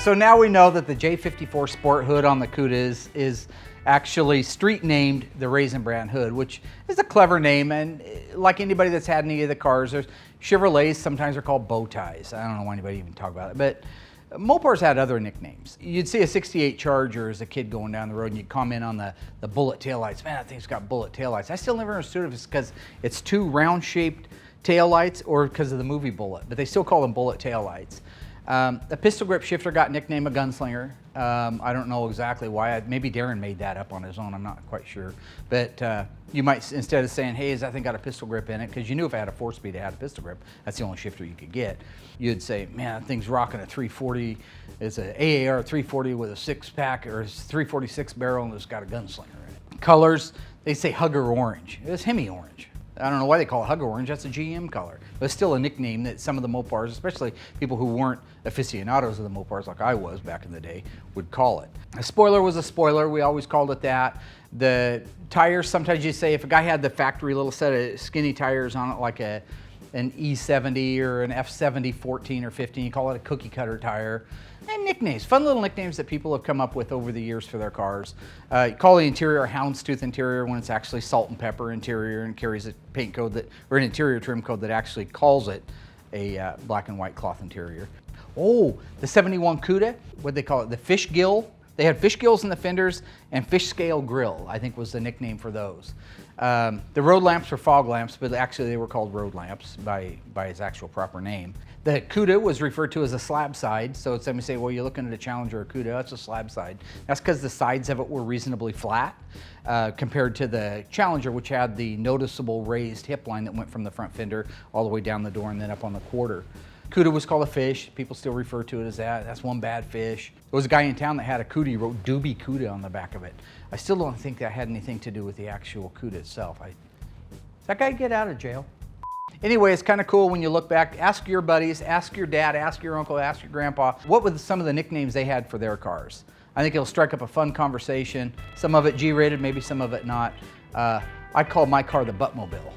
So now we know that the J54 Sport hood on the Cuda is actually street named the Raisin Bran hood, which is a clever name. And like anybody that's had any of the cars, there's Chevrolets sometimes are called bow ties. I don't know why anybody even talk about it, but Mopar's had other nicknames. You'd see a 68 Charger as a kid going down the road and you'd comment on the bullet taillights. Man, that thing's got bullet taillights. I still never understood if it's because it's two round shaped taillights or because of the movie Bullet, but they still call them bullet taillights. The pistol grip shifter got nicknamed a gunslinger. I don't know exactly why. Maybe Darren made that up on his own. I'm not quite sure. But you might, instead of saying, hey, has that thing got a pistol grip in it? Because you knew if it had a 4-speed, it had a pistol grip. That's the only shifter you could get. You'd say, man, that thing's rocking a 340. It's an AAR 340 with a 6-pack or 346 barrel, and it's got a gunslinger in it. Colors, they say Hugger Orange. It's Hemi Orange. I don't know why they call it Hugger Orange. That's a GM color. But it's still a nickname that some of the Mopars, especially people who weren't aficionados of the Mopars like I was back in the day, would call it. A spoiler was a spoiler. We always called it that. The tires, sometimes you say if a guy had the factory little set of skinny tires on it like an E70 or an F70 14 or 15, you call it a cookie cutter tire. And nicknames, fun little nicknames that people have come up with over the years for their cars. You call the interior a houndstooth interior when it's actually salt and pepper interior and carries a paint code that, or an interior trim code that actually calls it a black and white cloth interior. Oh, the 71 Cuda, what they call it, the fish gill. They had fish gills in the fenders and fish scale grill, I think was the nickname for those. The road lamps were fog lamps, but actually they were called road lamps by its actual proper name. The Cuda was referred to as a slab side, so it's somebody say, well, you're looking at a Challenger or Cuda, that's a slab side. That's because the sides of it were reasonably flat compared to the Challenger, which had the noticeable raised hip line that went from the front fender all the way down the door and then up on the quarter. Cuda was called a fish. People still refer to it as that. That's one bad fish. There was a guy in town that had a Cuda. He wrote Doobie Cuda on the back of it. I still don't think that had anything to do with the actual Cuda itself. Does that guy get out of jail? Anyway, it's kind of cool when you look back. Ask your buddies, ask your dad, ask your uncle, ask your grandpa, what were some of the nicknames they had for their cars? I think it'll strike up a fun conversation. Some of it G-rated, maybe some of it not. I call my car the Buttmobile.